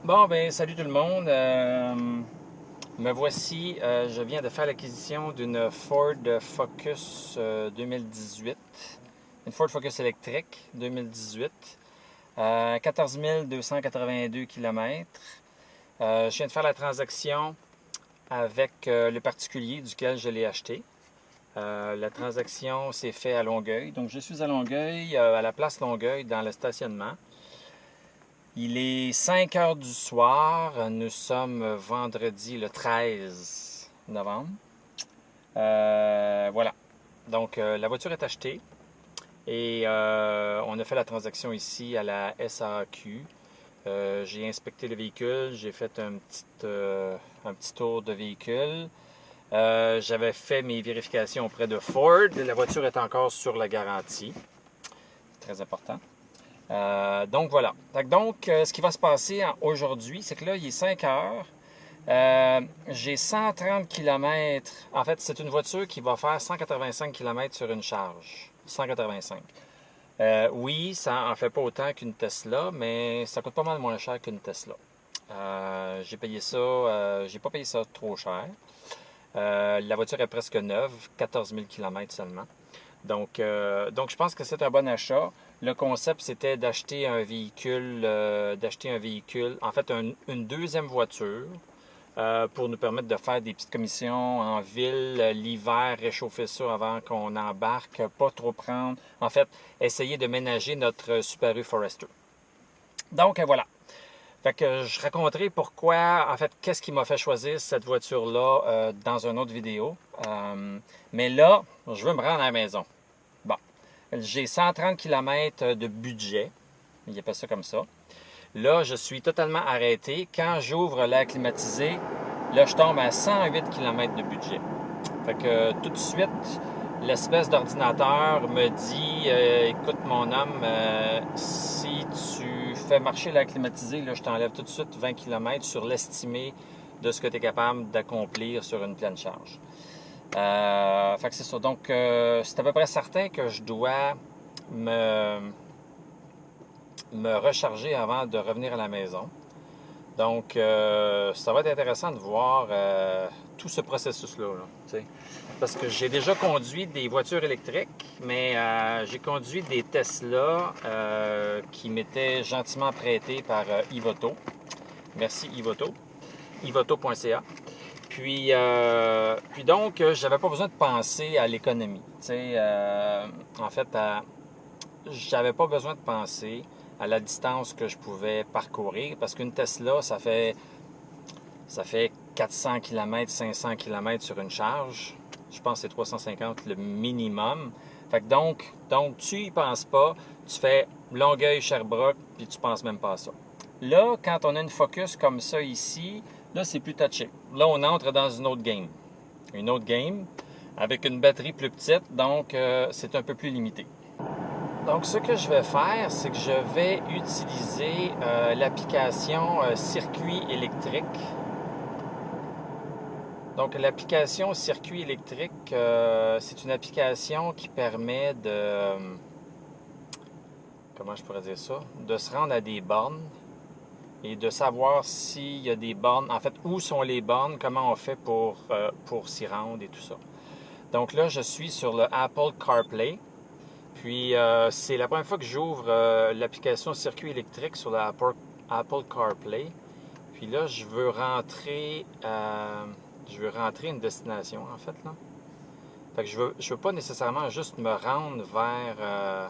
Bon, ben, salut tout le monde. Me voici. Je viens de faire l'acquisition d'une Ford Focus 2018. Une Ford Focus électrique 2018. 14 282 km. Je viens de faire la transaction avec le particulier duquel je l'ai acheté. La transaction s'est faite à Longueuil. Donc, je suis à Longueuil, à la place Longueuil, dans le stationnement. Il est 5 heures du soir. Nous sommes vendredi le 13 novembre. Voilà. Donc, la voiture est achetée et on a fait la transaction ici à la SAQ. J'ai inspecté le véhicule, j'ai fait un petit tour de véhicule. J'avais fait mes vérifications auprès de Ford. La voiture est encore sur la garantie. C'est très important. Donc voilà. Donc, ce qui va se passer aujourd'hui, c'est que là, il est 5 heures. J'ai 130 km. En fait, c'est une voiture qui va faire 185 km sur une charge. 185. Oui, ça en fait pas autant qu'une Tesla, mais ça coûte pas mal moins cher qu'une Tesla. J'ai payé ça, j'ai pas payé ça trop cher. La voiture est presque neuve, 14 000 km seulement. Donc, je pense que c'est un bon achat. Le concept, c'était d'acheter un véhicule, en fait, une deuxième voiture pour nous permettre de faire des petites commissions en ville, l'hiver, réchauffer ça avant qu'on embarque, pas trop prendre. En fait, essayer de ménager notre Subaru Forester. Donc, voilà. Fait que je raconterai pourquoi, en fait, qu'est-ce qui m'a fait choisir cette voiture-là dans une autre vidéo. Mais là, je veux me rendre à la maison. Bon, j'ai 130 km de budget, il appelle ça comme ça. Là, je suis totalement arrêté. Quand j'ouvre l'air climatisé, là, je tombe à 108 km de budget. Fait que tout de suite, l'espèce d'ordinateur me dit écoute, mon homme, si tu fais marcher l'air climatisé, là, je t'enlève tout de suite 20 km sur l'estimé de ce que tu es capable d'accomplir sur une pleine charge. Fait que c'est ça. Donc, c'est à peu près certain que je dois me recharger avant de revenir à la maison. Donc, ça va être intéressant de voir tout ce processus-là. Parce que j'ai déjà conduit des voitures électriques, mais j'ai conduit des Tesla qui m'étaient gentiment prêtés par Ivoto. Merci Ivoto. Ivoto.ca. Puis donc, j'avais pas besoin de penser à l'économie. En fait, j'avais pas besoin de penser à la distance que je pouvais parcourir parce qu'une Tesla, ça fait 400 km, 500 km sur une charge. Je pense que c'est 350 le minimum. Fait que donc tu y penses pas, tu fais Longueuil-Sherbrooke, puis tu penses même pas à ça. Là, quand on a une Focus comme ça ici, là, c'est plus touché. Là, on entre dans une autre game. Une autre game avec une batterie plus petite, donc c'est un peu plus limité. Donc, ce que je vais faire, c'est que je vais utiliser l'application Circuit électrique. Donc, l'application Circuit électrique, c'est une application qui permet de... comment je pourrais dire ça? De se rendre à des bornes et de savoir s'il y a des bornes. En fait, où sont les bornes, comment on fait pour s'y rendre et tout ça. Donc là, je suis sur le Apple CarPlay. Puis, c'est la première fois que j'ouvre l'application Circuit électrique sur la Apple CarPlay. Puis là, je veux rentrer une destination, en fait, là. Fait que je veux pas nécessairement juste me rendre vers...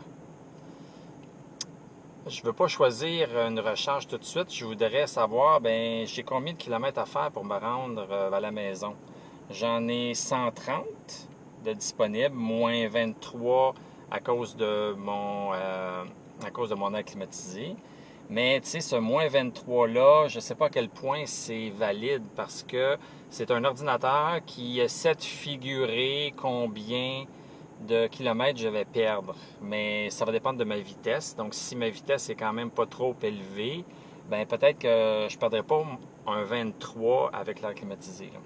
je veux pas choisir une recharge tout de suite. Je voudrais savoir, ben, j'ai combien de kilomètres à faire pour me rendre à la maison. J'en ai 130 de disponibles, moins 23 à cause de mon air climatisé. Mais tu sais, ce moins 23-là, je ne sais pas à quel point c'est valide parce que c'est un ordinateur qui essaie de figurer combien de kilomètres je vais perdre. Mais ça va dépendre de ma vitesse. Donc, si ma vitesse est quand même pas trop élevée, ben peut-être que je ne perdrai pas un 23 avec l'air climatisé, là.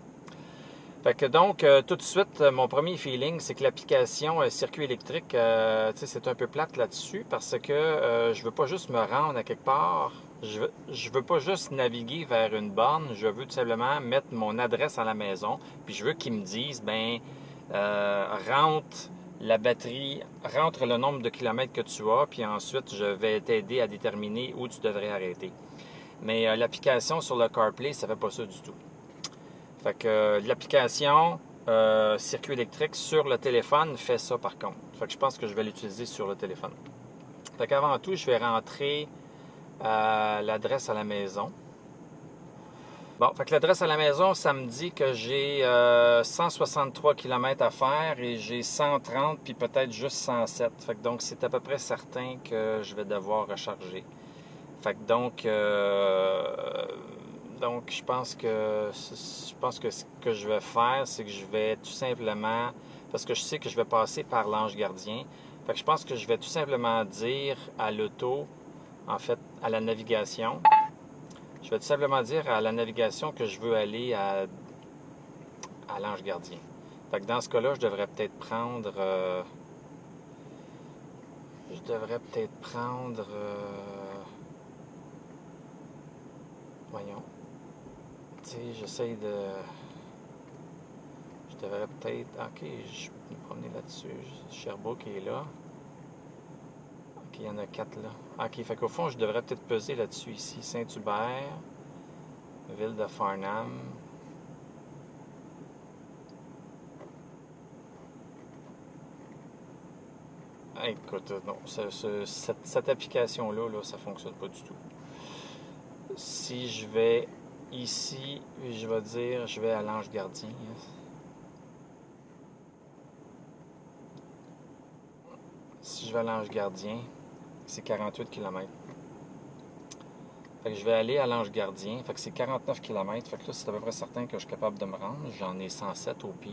Fait que donc, tout de suite, mon premier feeling, c'est que l'application circuit électrique, c'est un peu plate là-dessus parce que je veux pas juste me rendre à quelque part. je veux pas juste naviguer vers une borne, je veux tout simplement mettre mon adresse à la maison, puis je veux qu'ils me disent, rentre la batterie, rentre le nombre de kilomètres que tu as, puis ensuite je vais t'aider à déterminer où tu devrais arrêter. Mais l'application sur le CarPlay, ça fait pas ça du tout. Fait que l'application circuit électrique sur le téléphone fait ça par contre. Fait que je pense que je vais l'utiliser sur le téléphone. Fait qu'avant tout, je vais rentrer l'adresse à la maison. Bon, fait que l'adresse à la maison, ça me dit que j'ai 163 km à faire et j'ai 130 puis peut-être juste 107. Fait que donc, c'est à peu près certain que je vais devoir recharger. Fait que donc je pense que ce que je vais faire, c'est que je vais tout simplement, parce que je sais que je vais passer par l'ange gardien, fait que je pense que je vais tout simplement dire à l'auto, en fait, à la navigation, je vais tout simplement dire à la navigation que je veux aller à l'ange gardien. Fait que dans ce cas-là, je devrais peut-être prendre, voyons, tu sais, je devrais peut-être, ok, je vais me promener là-dessus, Sherbrooke est là, ok, il y en a 4 là, ok, fait qu'au fond, je devrais peut-être peser là-dessus ici, Saint-Hubert, ville de Farnham. Écoute, non, cette application-là, là, ça fonctionne pas du tout. Si je vais ici, je vais dire, je vais à l'ange gardien. Si je vais à l'ange gardien, c'est 48 km. Fait que je vais aller à l'ange gardien, fait que c'est 49 km. Fait que là, c'est à peu près certain que je suis capable de me rendre. J'en ai 107 au pire.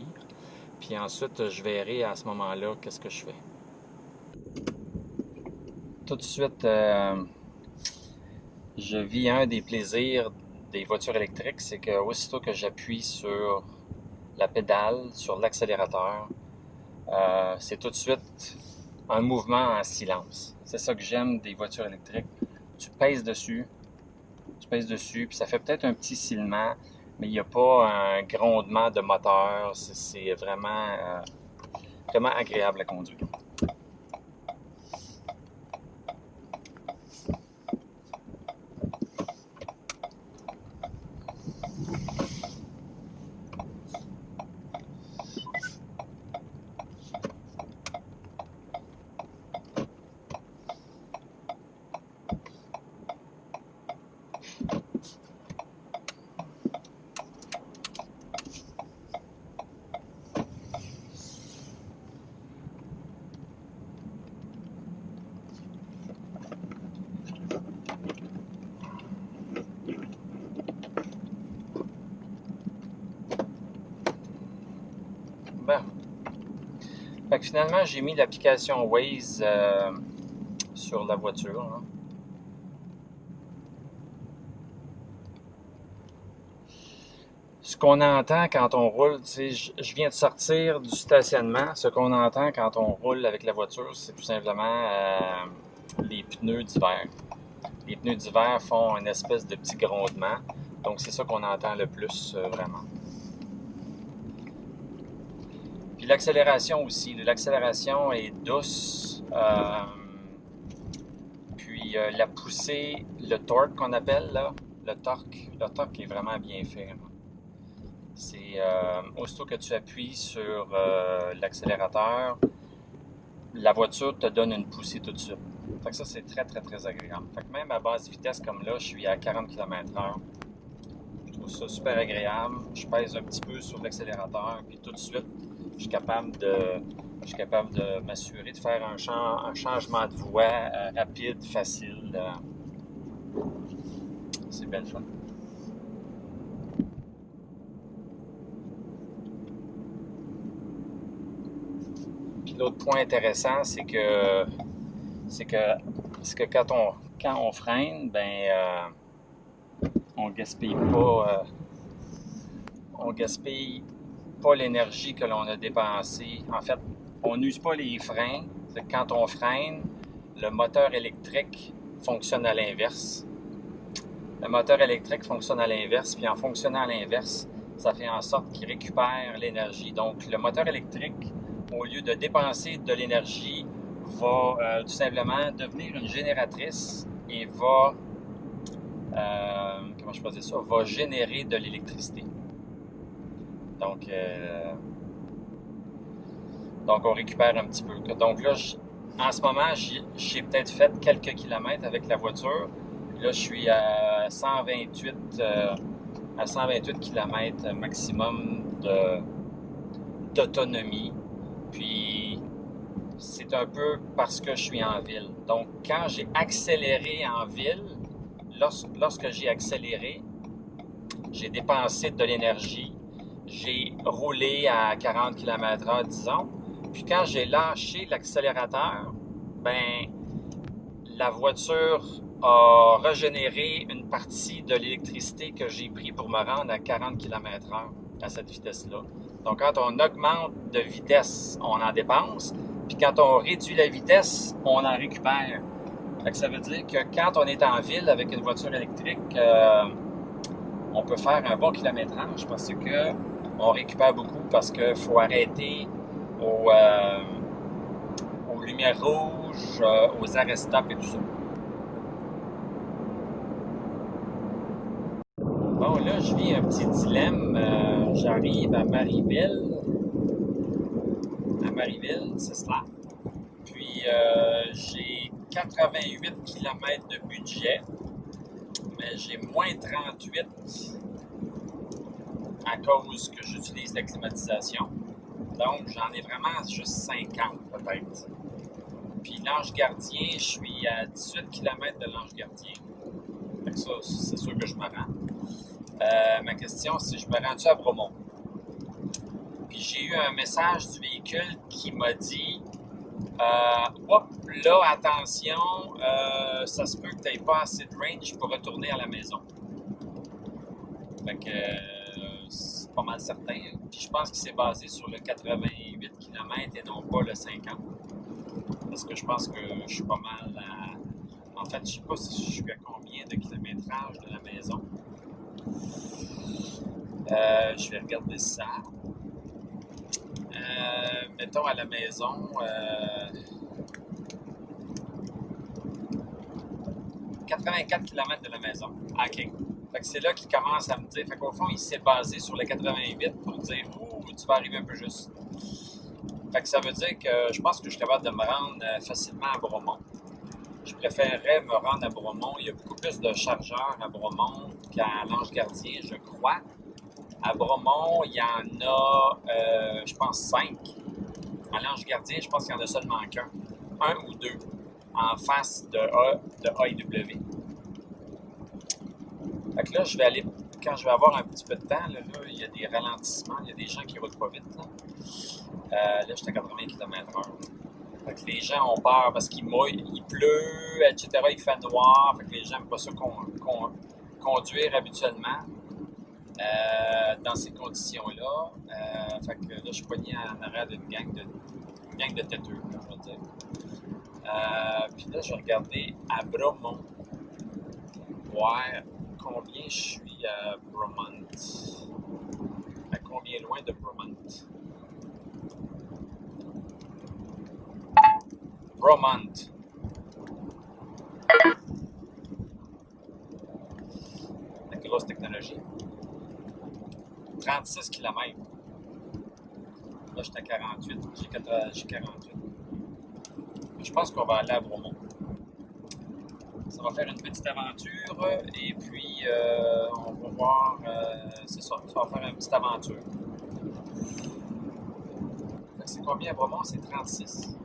Puis ensuite, je verrai à ce moment-là qu'est-ce que je fais. Tout de suite, je vis un des plaisirs des voitures électriques, c'est que aussitôt que j'appuie sur la pédale, sur l'accélérateur, c'est tout de suite un mouvement en silence. C'est ça que j'aime des voitures électriques. Tu pèses dessus, puis ça fait peut-être un petit silement, mais il n'y a pas un grondement de moteur. C'est vraiment agréable à conduire. Bon. Fait que finalement, j'ai mis l'application Waze sur la voiture. Hein. Ce qu'on entend quand on roule, tu sais, je viens de sortir du stationnement. Ce qu'on entend quand on roule avec la voiture, c'est tout simplement les pneus d'hiver. Les pneus d'hiver font une espèce de petit grondement. Donc, c'est ça qu'on entend le plus, vraiment. Puis l'accélération aussi. L'accélération est douce. Puis la poussée, le torque qu'on appelle, là, le torque est vraiment bien fait. Là. C'est aussitôt que tu appuies sur l'accélérateur, la voiture te donne une poussée tout de suite. Fait que ça, c'est très, très, très agréable. Fait que même à basse vitesse comme là, je suis à 40 km/h. Je trouve ça super agréable. Je pèse un petit peu sur l'accélérateur, puis tout de suite, je suis capable de m'assurer de faire un changement de voie rapide, facile. C'est bien le fun. Puis l'autre point intéressant, c'est que quand on freine, on gaspille pas l'énergie que l'on a dépensée. En fait, on n'use pas les freins. C'est que quand on freine, le moteur électrique fonctionne à l'inverse. Le moteur électrique fonctionne à l'inverse, puis en fonctionnant à l'inverse, ça fait en sorte qu'il récupère l'énergie. Donc, le moteur électrique, au lieu de dépenser de l'énergie, va tout simplement devenir une génératrice et va, comment je peux dire ça, va générer de l'électricité. Donc, on récupère un petit peu. Donc là, en ce moment, j'ai peut-être fait quelques kilomètres avec la voiture. Là, je suis à 128 km maximum d'autonomie. Puis, c'est un peu parce que je suis en ville. Donc, quand j'ai accéléré en ville, lorsque j'ai accéléré, j'ai dépensé de l'énergie. J'ai roulé à 40 km/h, disons. Puis quand j'ai lâché l'accélérateur, ben la voiture a régénéré une partie de l'électricité que j'ai pris pour me rendre à 40 km/h à cette vitesse-là. Donc, quand on augmente de vitesse, on en dépense. Puis quand on réduit la vitesse, on en récupère. Fait que ça veut dire que quand on est en ville avec une voiture électrique, on peut faire un bon kilométrage parce que on récupère beaucoup parce qu'il faut arrêter aux lumières rouges, aux arrêts-stop et tout ça. Bon, là, je vis un petit dilemme. J'arrive à Marieville. À Marieville, c'est ça. Puis, j'ai 88 km de budget, mais j'ai moins 38 à cause que j'utilise la climatisation. Donc, j'en ai vraiment juste 50 peut-être. Puis l'Ange Gardien, je suis à 18 km de l'Ange Gardien. Fait que ça, c'est sûr que je me rends. Ma question, c'est je me rends-tu à Bromont? Puis j'ai eu un message du véhicule qui m'a dit hop, là, attention, ça se peut que tu n'aies pas assez de range pour retourner à la maison. Fait que c'est pas mal certain. Puis je pense qu'il s'est basé sur le 88 km et non pas le 50. Parce que je pense que je suis pas mal à... En fait, je sais pas si je suis à combien de kilométrage de la maison. Je vais regarder ça. Mettons à la maison... 84 km de la maison. OK. Fait que c'est là qu'il commence à me dire. Fait qu'au fond, il s'est basé sur le 88 pour dire « Ouh, tu vas arriver un peu juste. » Fait que ça veut dire que je pense que je suis capable de me rendre facilement à Bromont. Je préférerais me rendre à Bromont. Il y a beaucoup plus de chargeurs à Bromont qu'à l'Ange Gardien, je crois. À Bromont, il y en a, je pense, 5. À l'Ange Gardien, je pense qu'il y en a seulement qu'un. Un ou deux en face de AEW. Fait que là, je vais aller, quand je vais avoir un petit peu de temps, là, il y a des ralentissements, il y a des gens qui roulent pas vite. Là, je suis à 80 km/h. Fait que les gens ont peur parce qu'il mouille, il pleut, etc. Il fait noir. Fait que les gens n'aiment pas ça conduire habituellement dans ces conditions-là. Fait que là, je suis pogné en arrière d'une gang de têteux, là, je veux dire. Puis là, je vais regarder à Bromont, voir combien je suis à Bromont. À combien loin de Bromont? Bromont. La grosse technologie. 36 km. Là, je suis à 48. J'ai 48. Je pense qu'on va aller à Bromont. Ça va faire une petite aventure et puis on va voir, c'est ça va faire une petite aventure. C'est combien à Bromont? C'est 36.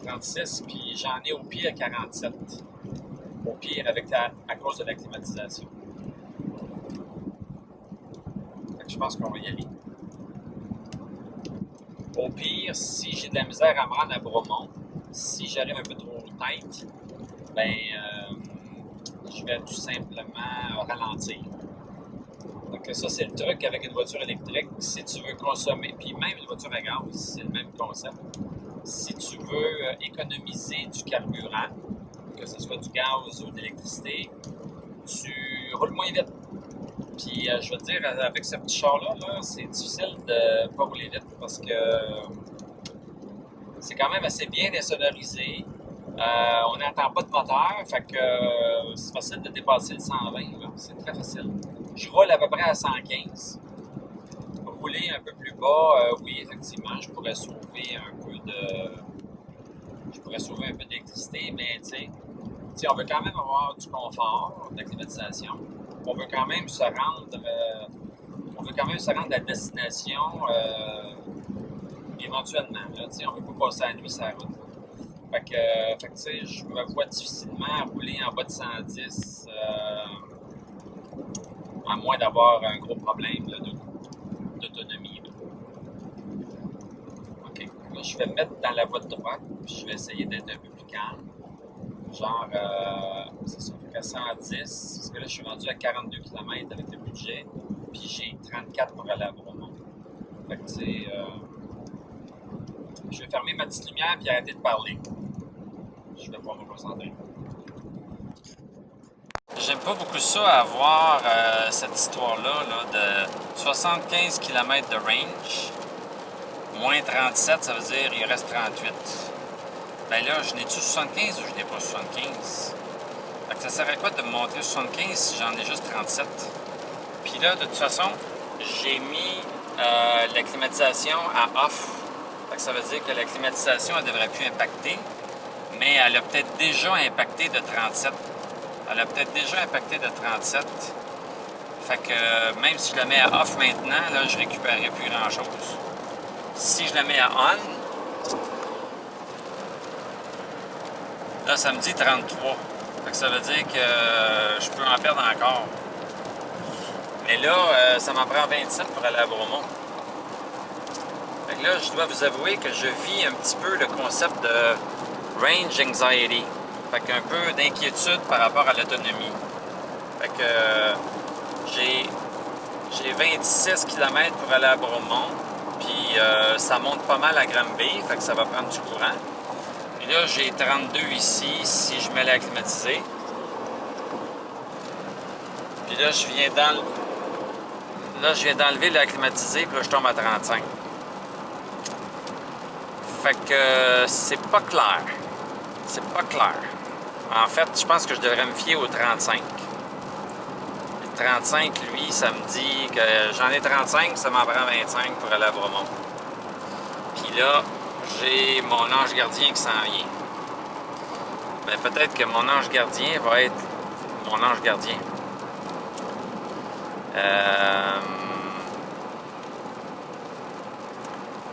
36, puis j'en ai au pire 47. Au pire à cause de la climatisation. Fait que je pense qu'on va y aller. Au pire, si j'ai de la misère à me rendre à Bromont, si j'arrive un peu trop tête, ben je vais tout simplement ralentir. Donc ça, c'est le truc avec une voiture électrique. Si tu veux consommer, puis même une voiture à gaz, c'est le même concept. Si tu veux économiser du carburant, que ce soit du gaz ou de l'électricité, tu roules moins vite. Puis je veux te dire, avec ce petit char-là, là, c'est difficile de pas rouler vite parce que c'est quand même assez bien insonorisé. On n'entend pas de moteur, fait que c'est facile de dépasser le 120, là. C'est très facile. Je roule à peu près à 115. Rouler un peu plus bas, oui, effectivement, je pourrais sauver un peu d'électricité, mais tu sais, on veut quand même avoir du confort, de la climatisation. On veut quand même se rendre, à la destination éventuellement. Là, on ne veut pas passer la nuit sur la route. Fait que tu sais, je me vois difficilement rouler en bas de 110, à moins d'avoir un gros problème là, d'autonomie. Là. OK. Là, je vais me mettre dans la voie de droite, puis je vais essayer d'être un peu plus calme. Genre, c'est ça, fait qu'à 110, parce que là, je suis rendu à 42 km avec le budget, puis j'ai 34 pour aller à Bromont. Fait que, tu sais, je vais fermer ma petite lumière puis arrêter de parler. Je vais pouvoir me concentrer. J'aime pas beaucoup ça, avoir cette histoire-là là, de 75 km de range, moins 37, ça veut dire il reste 38. Ben là, je n'ai-tu 75 ou je n'ai pas 75? Fait que ça sert à quoi de me montrer 75 si j'en ai juste 37? Puis là, de toute façon, j'ai mis la climatisation à off. Fait que ça veut dire que la climatisation, elle devrait plus impacter, mais elle a peut-être déjà impacté de 37. Elle a peut-être déjà impacté de 37. Fait que même si je la mets à off maintenant, là, je récupérerai plus grand-chose. Si je la mets à on, là, ça me dit 33. Fait que ça veut dire que je peux en perdre encore. Mais là, ça m'en prend 27 pour aller à Bromont. Fait que là, je dois vous avouer que je vis un petit peu le concept de range anxiety. Fait qu'un peu d'inquiétude par rapport à l'autonomie. Fait que j'ai 26 km pour aller à Bromont. Puis ça monte pas mal à Granby. Fait que ça va prendre du courant. Et là, j'ai 32 ici, si je mets la climatisée. Puis là, je viens d'enlever la climatisée, puis là, je tombe à 35. Fait que c'est pas clair. C'est pas clair. En fait, je pense que je devrais me fier au 35. Le 35, lui, ça me dit que j'en ai 35, ça m'en prend 25 pour aller à Bromont. Puis là, j'ai mon ange gardien qui s'en vient. Mais peut-être que mon ange gardien va être mon ange gardien.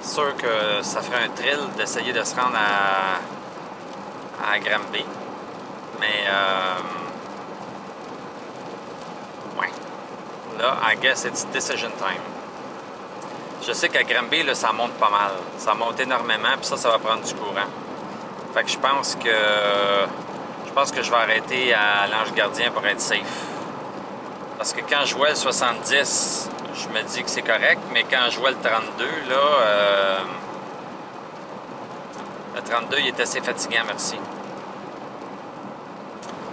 C'est sûr que ça ferait un thrill d'essayer de se rendre à Granby. Mais, ouais. Là, I guess it's decision time. Je sais qu'à Granby, là, ça monte pas mal. Ça monte énormément, puis ça va prendre du courant. Fait que je pense que je vais arrêter à l'ange gardien pour être safe. Parce que quand je vois le 70, je me dis que c'est correct, mais quand je vois le 32, là, le 32, il est assez fatigant, merci.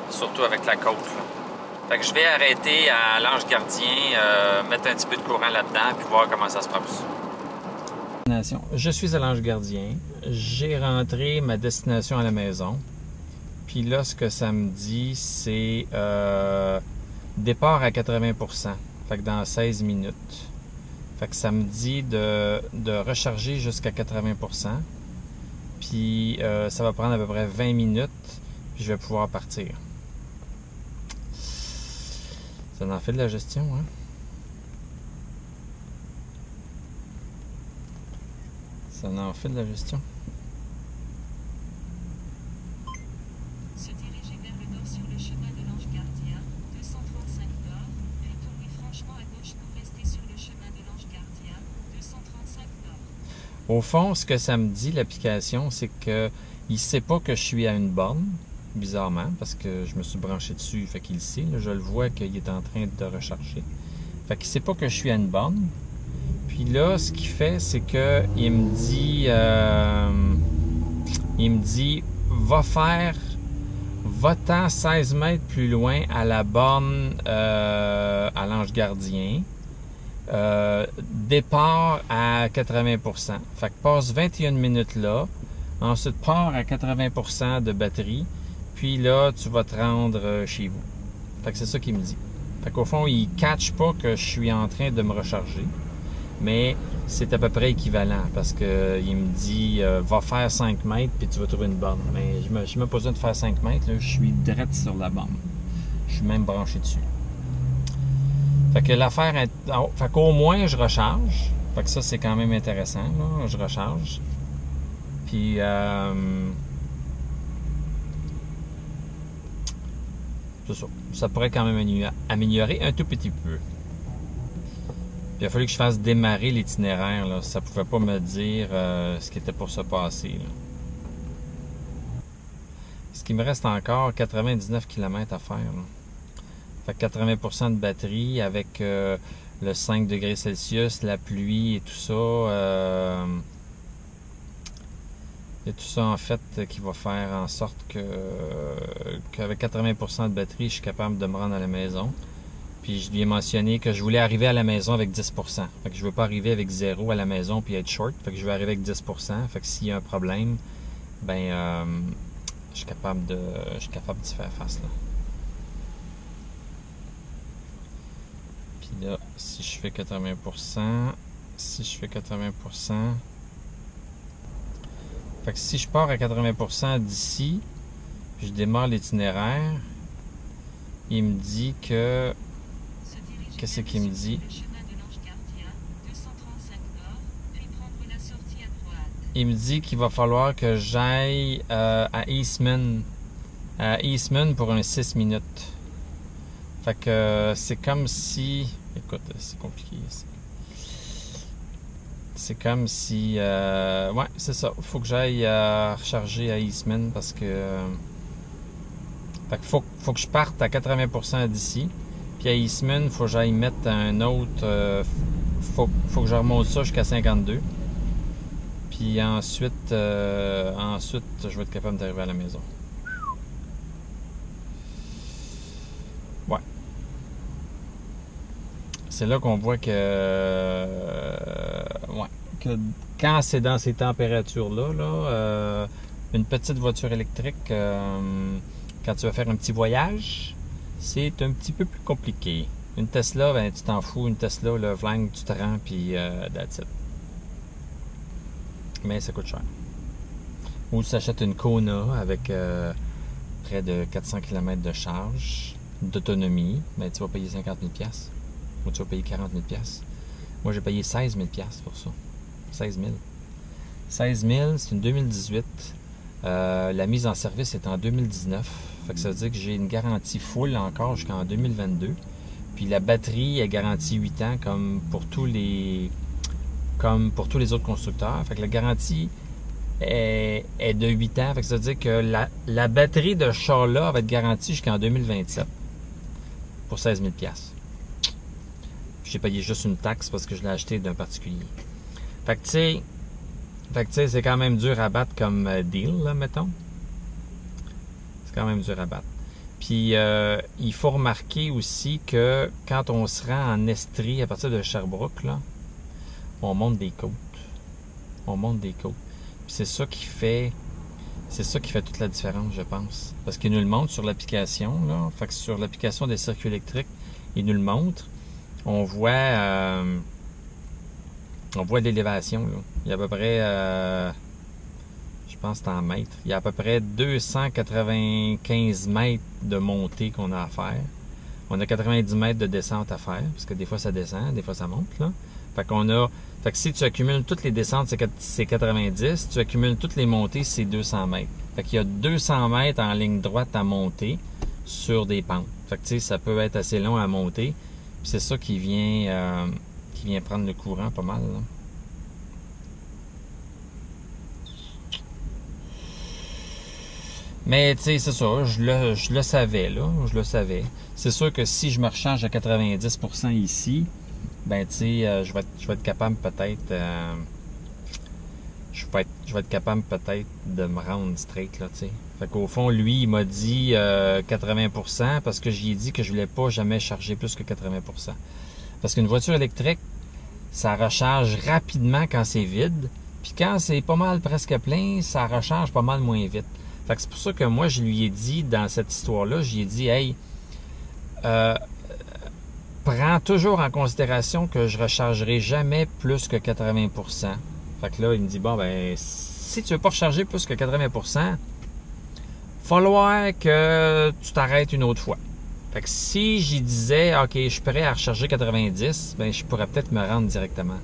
Surtout avec la côte, là. Fait que je vais arrêter à l'ange gardien, mettre un petit peu de courant là-dedans, puis voir comment ça se passe. Je suis à l'ange gardien. J'ai rentré ma destination à la maison. Puis là, ce que ça me dit, c'est départ à 80%. Fait que dans 16 minutes. Fait que ça me dit de recharger jusqu'à 80%. Puis ça va prendre à peu près 20 minutes. Puis je vais pouvoir partir. Ça en fait de la gestion, hein? Ça en fait de la gestion. Se diriger vers le nord sur le chemin de l'Ange Gardien, 235 nord, puis tourner franchement à gauche pour rester sur le chemin de l'Ange Gardien, 235 nord. Au fond, ce que ça me dit, l'application, c'est que il sait pas que je suis à une borne, bizarrement, parce que je me suis branché dessus, fait qu'il sait. Là, je le vois qu'il est en train de recharger. Fait qu'il sait pas que je suis à une borne. Puis là, ce qu'il fait, c'est que il me dit, va va-t'en 16 mètres plus loin à la borne à l'Ange Gardien. Départ à 80%. Fait que passe 21 minutes là. Ensuite, part à 80% de batterie. Puis là, tu vas te rendre chez vous. Fait que c'est ça qu'il me dit. Fait qu'au fond, il ne catch pas que je suis en train de me recharger. Mais c'est à peu près équivalent parce que il me dit va faire 5 mètres puis tu vas trouver une borne. Mais je n'ai même pas besoin de faire 5 mètres. Là, je suis direct sur la borne. Je suis même branché dessus. Fait que l'affaire est... Fait qu'au moins je recharge. Fait que ça c'est quand même intéressant. Là. Je recharge. Puis c'est ça. Ça pourrait quand même améliorer un tout petit peu. Puis il a fallu que je fasse démarrer l'itinéraire. Là. Ça pouvait pas me dire ce qui était pour se passer. Là. Ce qui me reste encore 99 km à faire. Là. Fait que 80% de batterie avec le 5 degrés Celsius, la pluie et tout ça. Et tout ça en fait qui va faire en sorte qu'avec 80% de batterie, je suis capable de me rendre à la maison. Puis je lui ai mentionné que je voulais arriver à la maison avec 10%. Fait que je veux pas arriver avec 0 à la maison puis être short. Fait que je veux arriver avec 10%. Fait que s'il y a un problème, ben je suis capable d'y faire face là. Puis là, si je fais 80%, fait que si je pars à 80% d'ici, puis je démarre l'itinéraire, il me dit que... Qu'est-ce qu'il me dit? Il me dit qu'il va falloir que j'aille à Eastman pour un 6 minutes. Fait que c'est comme si... Écoute, c'est compliqué ici. C'est comme si... ouais, c'est ça. Faut que j'aille recharger à Eastman parce que... fait que faut que je parte à 80% d'ici. Puis à Eastman, faut que j'aille mettre un autre... faut que je remonte ça jusqu'à 52. Puis ensuite, je vais être capable d'arriver à la maison. Ouais. C'est là qu'on voit que quand c'est dans ces températures-là, une petite voiture électrique, quand tu vas faire un petit voyage, c'est un petit peu plus compliqué. Une Tesla, ben tu t'en fous. Une Tesla, le flingue, tu te rends, puis that's it. Mais ça coûte cher. Ou tu achètes une Kona avec près de 400 km de charge, d'autonomie, ben tu vas payer 50 000 $. Ou tu vas payer 40 000 $. Moi, j'ai payé 16 000 $ pour ça. 16 000. 16 000, c'est une 2018. La mise en service est en 2019. Fait que ça veut dire que j'ai une garantie full encore jusqu'en 2022. Puis la batterie est garantie 8 ans comme pour tous les autres constructeurs. Fait que la garantie est de 8 ans. Fait que ça veut dire que la batterie de ce char-là va être garantie jusqu'en 2027 pour 16 000 $. J'ai payé juste une taxe parce que je l'ai acheté d'un particulier. Fait que tu sais, c'est quand même dur à battre comme deal, là, mettons. C'est quand même dur à battre. Puis, il faut remarquer aussi que quand on se rend en Estrie, à partir de Sherbrooke, là, on monte des côtes. Puis c'est ça qui fait toute la différence, je pense. Parce qu'il nous le montre sur l'application, là. Fait que sur l'application des circuits électriques, il nous le montre. On voit l'élévation, là. Il y a à peu près, je pense que c'est en mètres, il y a à peu près 295 mètres de montée qu'on a à faire. On a 90 mètres de descente à faire, parce que des fois ça descend, des fois ça monte, là. Fait que si tu accumules toutes les descentes, c'est 90. Si tu accumules toutes les montées, c'est 200 mètres. Fait qu'il y a 200 mètres en ligne droite à monter sur des pentes. Fait que tu sais, ça peut être assez long à monter. Puis c'est ça qui vient prendre le courant pas mal, là. Mais tu sais, c'est ça, je le savais, là. Je le savais. C'est sûr que si je me recharge à 90% ici, ben tu sais, je vais être capable peut-être je vais être capable peut-être de me rendre straight, là, tu sais. Fait qu'au fond, lui, il m'a dit 80% parce que j'y ai dit que je voulais pas jamais charger plus que 80%. Parce qu'une voiture électrique, ça recharge rapidement quand c'est vide. Puis quand c'est pas mal presque plein, ça recharge pas mal moins vite. Fait que c'est pour ça que moi, je lui ai dit dans cette histoire-là, j'ai dit, hey, prends toujours en considération que je rechargerai jamais plus que 80%. Fait que là, il me dit, bon, ben, si tu veux pas recharger plus que 80%, falloir que tu t'arrêtes une autre fois. Fait que si j'y disais, OK, je suis prêt à recharger 90, ben, je pourrais peut-être me rendre directement.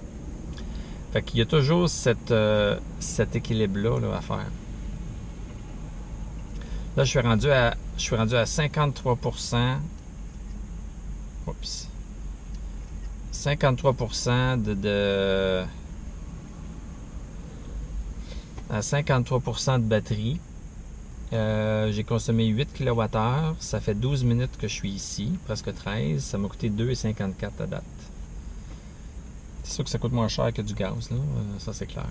Fait qu'il y a toujours cet équilibre-là là, à faire. Là, je suis rendu à 53%. Oups. 53% à 53% de batterie. J'ai consommé 8 kWh. Ça fait 12 minutes que je suis ici, presque 13. Ça m'a coûté 2,54 à date. C'est sûr que ça coûte moins cher que du gaz, là. Ça, c'est clair.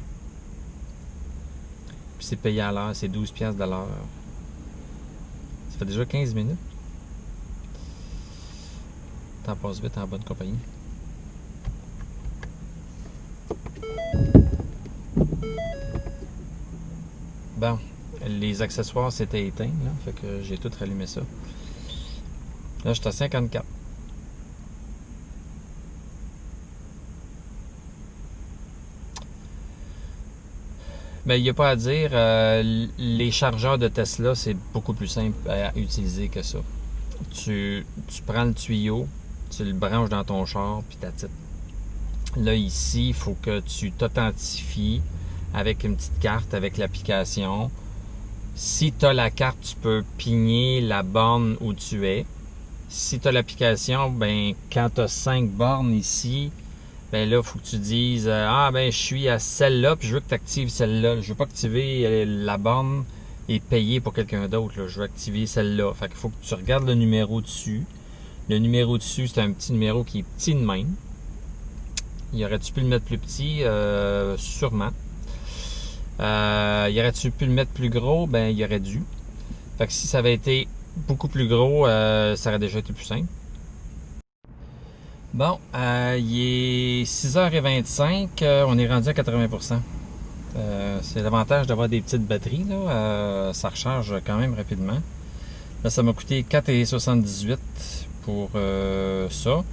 Puis c'est payé à l'heure, c'est 12$ de l'heure. Ça fait déjà 15 minutes. Le temps passe vite en bonne compagnie. Bon, les accessoires s'étaient éteints, là, fait que j'ai tout rallumé ça. Là, je suis à 54. Mais il n'y a pas à dire, les chargeurs de Tesla, c'est beaucoup plus simple à utiliser que ça. Tu prends le tuyau, tu le branches dans ton char, puis that's it. Là, ici, il faut que tu t'authentifies avec une petite carte, avec l'application. Si tu as la carte, tu peux pigner la borne où tu es. Si tu as l'application, ben quand tu as 5 bornes ici, ben là, il faut que tu dises ah ben je suis à celle-là, puis je veux que tu actives celle-là. Je veux pas activer la borne et payer pour quelqu'un d'autre. Là. Je veux activer celle-là. Fait qu'il faut que tu regardes le numéro dessus. Le numéro dessus, c'est un petit numéro qui est petit de même. Y aurais-tu pu le mettre plus petit? Sûrement. Y aurait-tu pu le mettre plus gros? Ben, il aurait dû. Fait que si ça avait été beaucoup plus gros, ça aurait déjà été plus simple. Bon, il est 6h25, on est rendu à 80%. C'est l'avantage d'avoir des petites batteries, là. Ça recharge quand même rapidement. Là, ça m'a coûté 4,78 pour ça.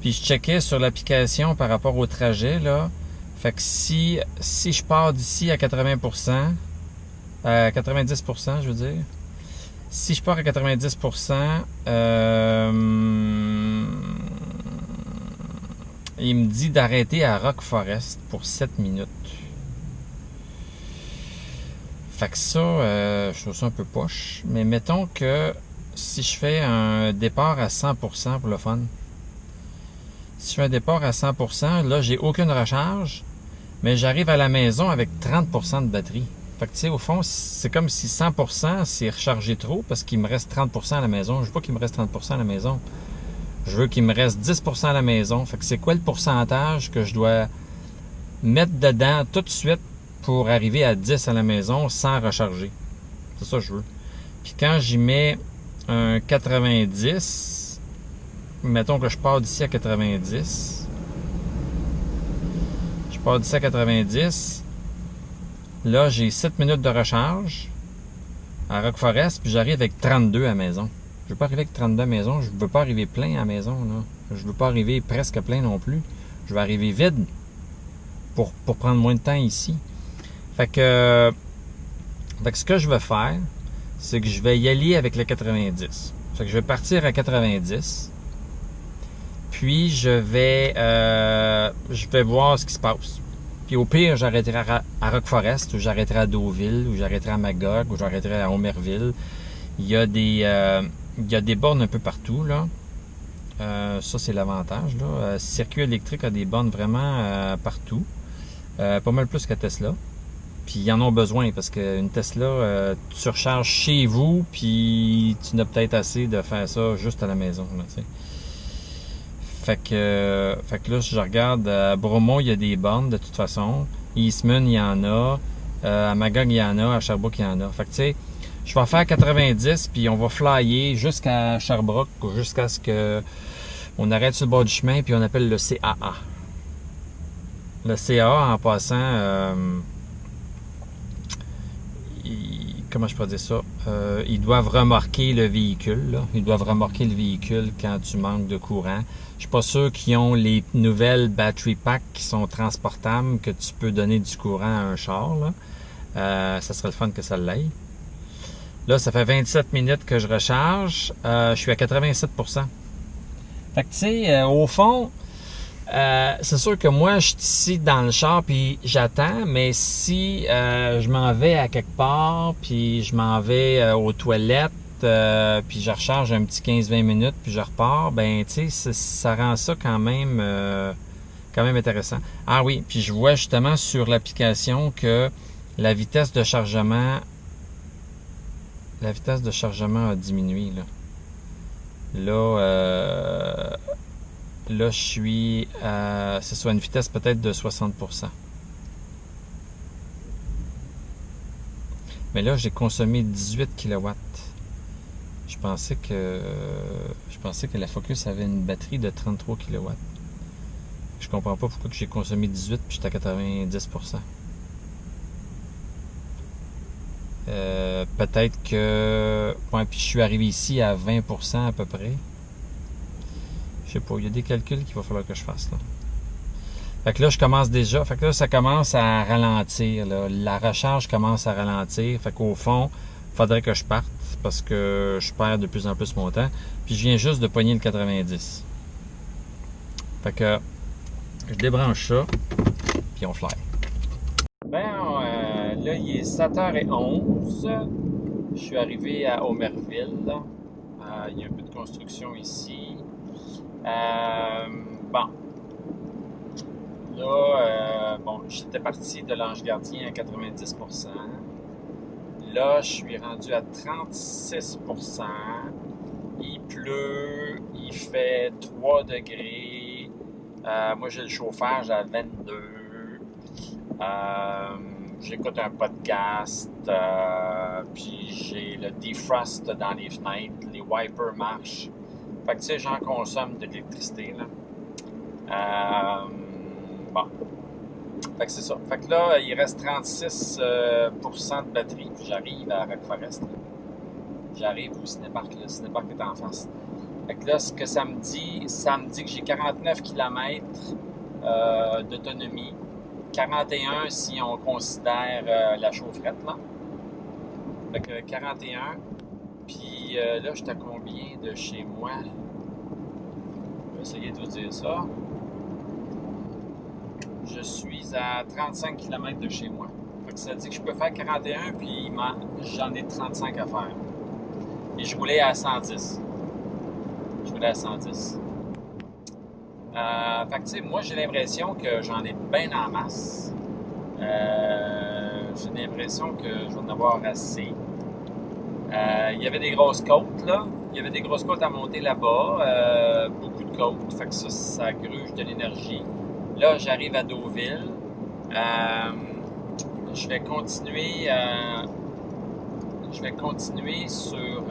Puis je checkais sur l'application par rapport au trajet, là. Fait que si je pars d'ici à 80%, à 90%, je veux dire, si je pars à 90%, il me dit d'arrêter à Rock Forest pour 7 minutes. Fait que ça, je trouve ça un peu poche. Mais mettons que si je fais un départ à 100% pour le fun, si je fais un départ à 100%, là, j'ai aucune recharge, mais j'arrive à la maison avec 30% de batterie. Fait que, tu sais, au fond, c'est comme si 100%, c'est rechargé trop parce qu'il me reste 30% à la maison. Je veux pas qu'il me reste 30% à la maison. Je veux qu'il me reste 10% à la maison. Fait que c'est quoi le pourcentage que je dois mettre dedans tout de suite pour arriver à 10 à la maison sans recharger? C'est ça que je veux. Puis quand j'y mets un 90, mettons que je pars d'ici à 90. Je pars d'ici à 90. Là, j'ai 7 minutes de recharge à Rock Forest, puis j'arrive avec 32 à la maison. Je veux pas arriver avec 32 à la maison. Je veux pas arriver plein à la maison, là. Je veux pas arriver presque plein non plus. Je veux arriver vide pour prendre moins de temps ici. Fait que ce que je vais faire, c'est que je vais y aller avec le 90. Fait que je vais partir à 90. Puis je vais voir ce qui se passe. Puis au pire, j'arrêterai à Rock Forest, ou j'arrêterai à Deauville, ou j'arrêterai à Magog, ou j'arrêterai à Omerville. Il y a des bornes un peu partout, là. Ça, c'est l'avantage, là. Circuit électrique a des bornes vraiment partout. Pas mal plus qu'à Tesla. Puis ils en ont besoin parce qu'une Tesla, tu recharges chez vous, puis tu n'as peut-être assez de faire ça juste à la maison, là, tu sais. Fait que là, si je regarde, à Bromont, il y a des bornes de toute façon. Eastman, il y en a. À Magog, il y en a. À Sherbrooke, il y en a. Fait que tu sais, Je vais faire 90, puis on va flyer jusqu'à Sherbrooke, jusqu'à ce que on arrête sur le bord du chemin, puis on appelle le CAA. Le CAA, en passant, comment je peux dire ça? Ils doivent remorquer le véhicule. Là. Ils doivent remorquer le véhicule quand tu manques de courant. Je suis pas sûr qu'ils ont les nouvelles battery packs qui sont transportables, que tu peux donner du courant à un char. Là. Ça serait le fun que ça l'aille. Là, ça fait 27 minutes que je recharge. Je suis à 87%. Fait que tu sais, au fond, c'est sûr que moi, je suis ici dans le char puis j'attends, mais si je m'en vais à quelque part puis je m'en vais aux toilettes puis je recharge un petit 15-20 minutes puis je repars, ben tu sais, ça rend ça quand même intéressant. Ah oui, puis je vois justement sur l'application que la vitesse de chargement a diminué là. Là, je suis à, c'est soit une vitesse peut-être de 60%. Mais là, j'ai consommé 18 kW. Je pensais que la Focus avait une batterie de 33 kW. Je comprends pas pourquoi j'ai consommé 18 puis j'étais à 90%. Peut-être que... Ouais, puis je suis arrivé ici à 20% à peu près. Je sais pas, il y a des calculs qu'il va falloir que je fasse là. Fait que là, je commence déjà. Fait que là, ça commence à ralentir. Là. La recharge commence à ralentir. Fait qu'au fond, il faudrait que je parte parce que je perds de plus en plus mon temps. Puis je viens juste de pogner le 90. Fait que je débranche ça, puis on fly. Ben, là, il est 7h11. Je suis arrivé à Omerville. Il y a un peu de construction ici. Bon. Là, j'étais parti de l'Ange Gardien à 90%. Là, je suis rendu à 36%. Il pleut, il fait 3 degrés. Moi, j'ai le chauffage à 22. J'écoute un podcast. Puis j'ai le defrost dans les fenêtres. Les wipers marchent. Fait que tu sais, j'en consomme de l'électricité, là. Bon. Fait que c'est ça. Fait que là, il reste 36% de batterie. Puis j'arrive à Rock Forest. J'arrive au Cinéparc. Le Cinéparc est en face. Fait que là, ce que ça me dit que j'ai 49 km d'autonomie. 41 si on considère la chaufferette, là. Fait que 41. Puis là, j'étais à combien de chez moi? Je vais essayer de vous dire ça. Je suis à 35 km de chez moi. Fait que ça dit que je peux faire 41, puis j'en ai 35 à faire. Et je roulais à 110. Fait que tu sais, moi, j'ai l'impression que j'en ai bien en masse. J'ai l'impression que je vais en avoir assez. Il y avait des grosses côtes, là. Il y avait des grosses côtes à monter là-bas. Beaucoup de côtes. Fait que ça gruge de l'énergie. Là, j'arrive à Deauville. Je vais continuer sur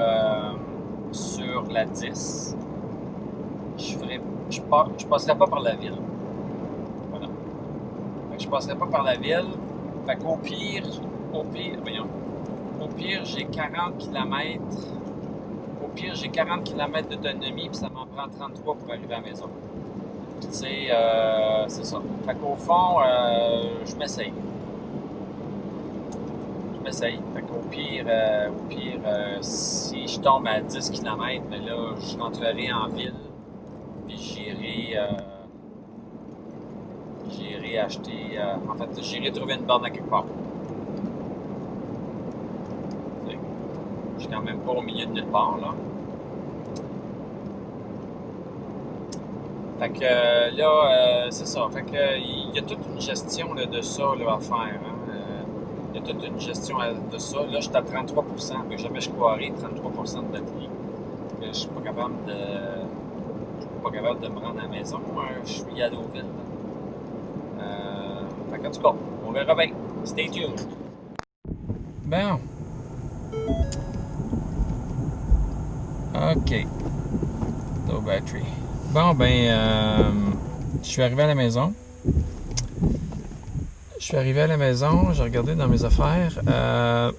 la 10. Je passerai pas par la ville. Voilà. Fait que je passerai pas par la ville. Fait qu'au pire, j'ai 40 km. Au pire, j'ai 40 km d'autonomie, puis ça m'en prend 33 pour arriver à la maison. Puis tu sais, c'est ça. Fait qu'au fond, je m'essaye. Fait qu'au pire, si je tombe à 10 km, ben là, je rentrerai en ville. Puis j'irai acheter... j'irai trouver une borne à quelque part. Je suis quand même pas au milieu de nulle part, là. Fait que là, c'est ça. Fait que il y a toute une gestion là, de ça là, à faire. Hein. Il y a toute une gestion de ça. Là, je suis à 33%. Fait que jamais je croirais 33% de batterie. Je suis pas capable de me rendre à la maison. Je suis à Deauville. Fait qu'en tout cas, on verra bien. Stay tuned. Bon. OK. Low battery. Bon, je suis arrivé à la maison. J'ai regardé dans mes affaires. Là,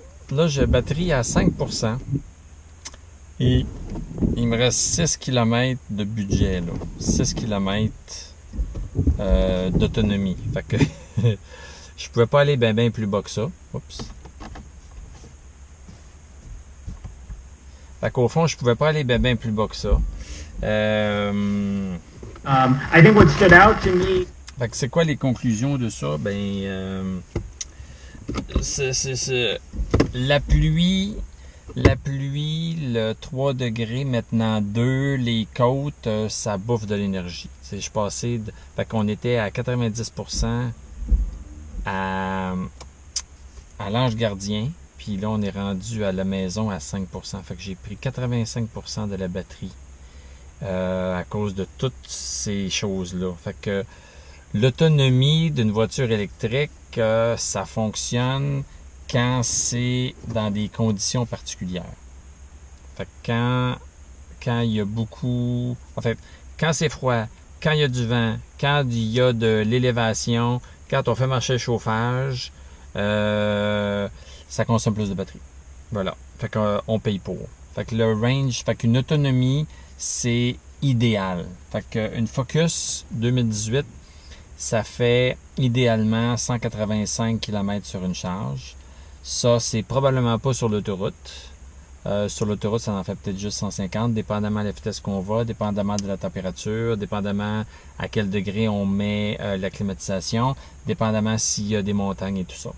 j'ai batterie à 5%. Et il me reste 6 km de budget, là. 6 km d'autonomie. Fait que je pouvais pas aller bien plus bas que ça. Oups. Fait qu'au fond, je pouvais pas aller bien plus bas que ça. I think what stood out to me. Fait que c'est quoi les conclusions de ça? C'est la pluie, le 3 degrés, maintenant 2, les côtes, ça bouffe de l'énergie. Je suis passé, fait qu'on était à 90% à l'Ange Gardien, puis là on est rendu à la maison à 5%. Fait que j'ai pris 85% de la batterie à cause de toutes ces choses-là. Fait que l'autonomie d'une voiture électrique, ça fonctionne quand c'est dans des conditions particulières. Fait que quand il y a beaucoup... En fait, quand c'est froid, quand il y a du vent, quand il y a de l'élévation, quand on fait marcher le chauffage, ça consomme plus de batterie. Voilà. Fait qu'on paye pour. Fait que le range, fait qu'une autonomie, c'est idéal. Fait qu'une Focus 2018, ça fait idéalement 185 km sur une charge. Ça, c'est probablement pas sur l'autoroute. Sur l'autoroute, ça en fait peut-être juste 150, dépendamment de la vitesse qu'on va, dépendamment de la température, dépendamment à quel degré on met la climatisation, dépendamment s'il y a des montagnes et tout ça.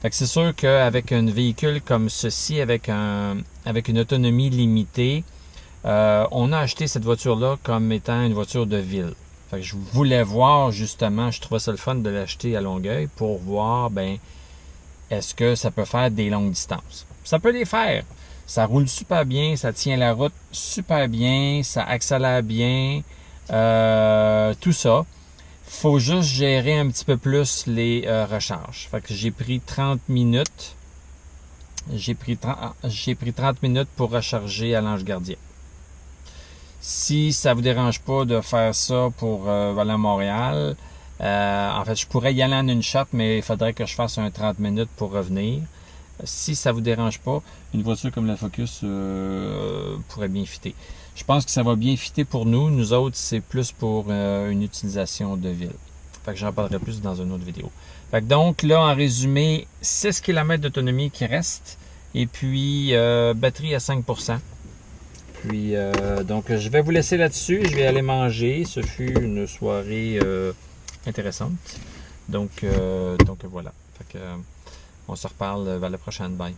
Fait que c'est sûr qu'avec un véhicule comme ceci, avec une autonomie limitée, on a acheté cette voiture-là comme étant une voiture de ville. Fait que je voulais voir justement, je trouvais ça le fun de l'acheter à Longueuil pour voir, est-ce que ça peut faire des longues distances. Ça peut les faire. Ça roule super bien, ça tient la route super bien, ça accélère bien, tout ça. Faut juste gérer un petit peu plus les recharges. Fait que j'ai pris 30 minutes. J'ai pris 30 minutes pour recharger à l'Ange Gardien. Si ça vous dérange pas de faire ça pour aller à Montréal, en fait, je pourrais y aller en une shot, mais il faudrait que je fasse un 30 minutes pour revenir. Si ça vous dérange pas, une voiture comme la Focus pourrait bien fitter. Je pense que ça va bien fitter pour nous. Nous autres, c'est plus pour une utilisation de ville. Fait que j'en parlerai plus dans une autre vidéo. Fait que donc, là, en résumé, 6 km d'autonomie qui reste. Et puis, batterie à 5%. Puis, donc, je vais vous laisser là-dessus. Je vais aller manger. Ce fut une soirée intéressante. Donc voilà. Fait que, on se reparle vers la prochaine. Bye.